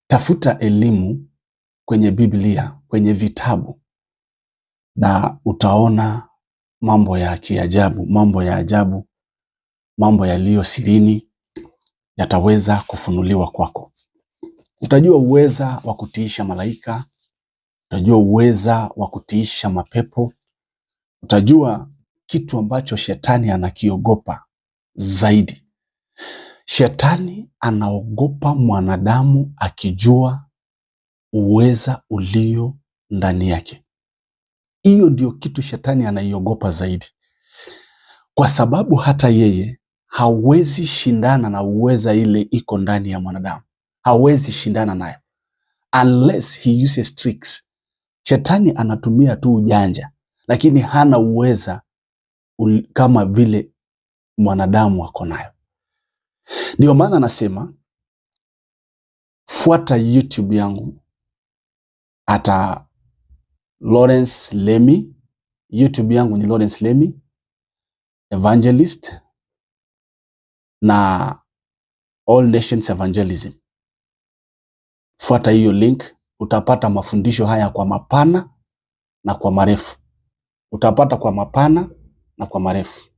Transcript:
Tafuta elimu kwenye Biblia, kwenye vitabu, na utaona mambo ya kiajabu, mambo ya ajabu, mambo yaliyo sirini yataweza kufunuliwa kwako. Utajua uweza wa kutiisha malaika, utajua uweza wa kutiisha mapepo, utajua kitu ambacho shetani anakiogopa zaidi. Shetani anaogopa mwanadamu akijua uweza ulio ndani yake. Hiyo ndio kitu shetani anaiogopa zaidi, kwa sababu hata yeye hawezi shindana na uweza ile iko ndani ya mwanadamu. Hawezi shindana nayo unless he uses tricks. Shetani anatumia tu ujanja, lakini hana uweza kama vile mwanadamu ako nayo. Ndio maana nasema fuata YouTube yangu ata Lawrence Lemi. YouTube yangu ni Lawrence Lemi Evangelist na All Nations Evangelism. Fuata hiyo link, utapata mafundisho haya kwa mapana na kwa marefu. Utapata kwa mapana na kwa marefu.